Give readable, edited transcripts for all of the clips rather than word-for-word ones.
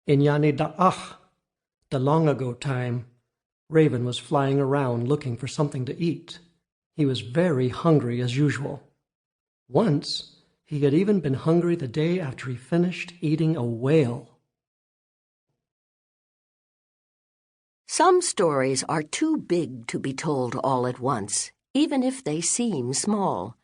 In Yanida'ach, the long-ago time, Raven was flying around looking for something to eat. He was very hungry as usual. Once, he had even been hungry the day after he finished eating a whale. Some stories are too big to be told all at once, even if they seem small.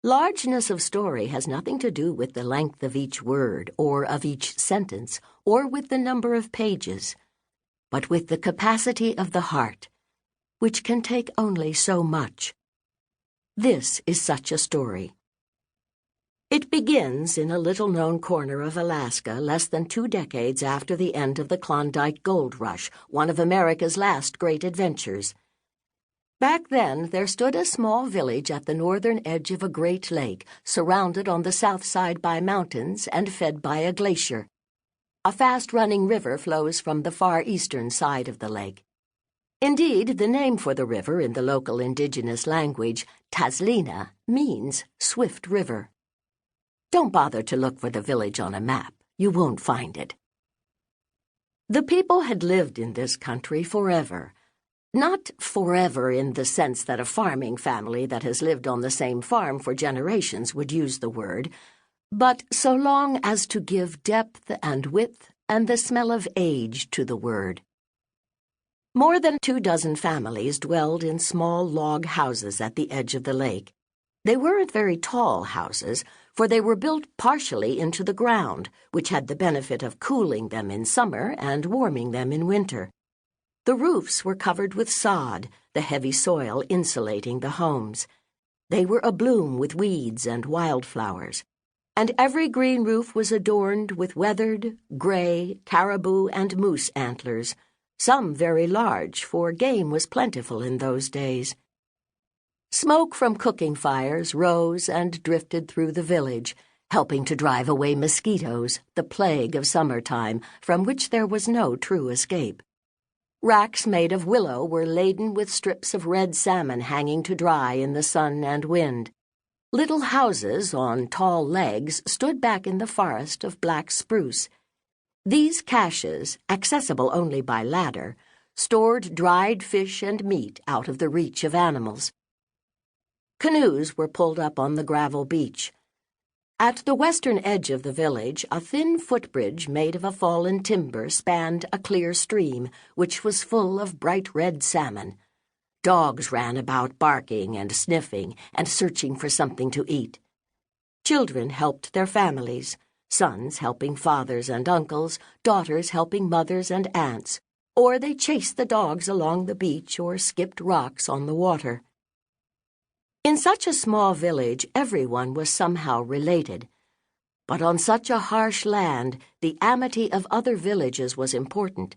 Largeness of story has nothing to do with the length of each word or of each sentence or with the number of pages, but with the capacity of the heart, which can take only so much. This is such a story. It begins in a little-known corner of Alaska less than 2 decades after the end of the Klondike Gold Rush, one of America's last great adventures. Back then, there stood a small village at the northern edge of a great lake, surrounded on the south side by mountains and fed by a glacier. A fast-running river flows from the far eastern side of the lake. Indeed, the name for the river in the local indigenous language, Taslina, means swift river. Don't bother to look for the village on a map. You won't find it. The people had lived in this country forever. Not forever in the sense that a farming family that has lived on the same farm for generations would use the word, but so long as to give depth and width and the smell of age to the word. More than 24 families dwelled in small log houses at the edge of the lake. They weren't very tall houses, for they were built partially into the ground, which had the benefit of cooling them in summer and warming them in winter. The roofs were covered with sod, the heavy soil insulating the homes. They were abloom with weeds and wildflowers, and every green roof was adorned with weathered, gray, caribou, and moose antlers, some very large, for game was plentiful in those days. Smoke from cooking fires rose and drifted through the village, helping to drive away mosquitoes, the plague of summertime, from which there was no true escape. Racks made of willow were laden with strips of red salmon hanging to dry in the sun and wind. Little houses on tall legs stood back in the forest of black spruce. These caches, accessible only by ladder, stored dried fish and meat out of the reach of animals. Canoes were pulled up on the gravel beach. At the western edge of the village, a thin footbridge made of a fallen timber spanned a clear stream, which was full of bright red salmon. Dogs ran about barking and sniffing and searching for something to eat. Children helped their families, sons helping fathers and uncles, daughters helping mothers and aunts, or they chased the dogs along the beach or skipped rocks on the water. In such a small village, everyone was somehow related. But on such a harsh land, the amity of other villages was important.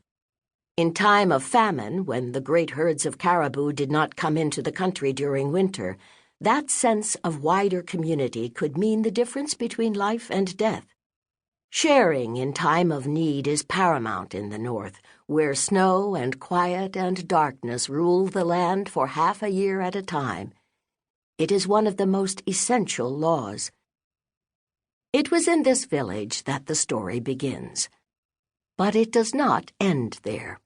In time of famine, when the great herds of caribou did not come into the country during winter, that sense of wider community could mean the difference between life and death. Sharing in time of need is paramount in the North, where snow and quiet and darkness rule the land for half a year at a time. It is one of the most essential laws. It was in this village that the story begins. But it does not end there.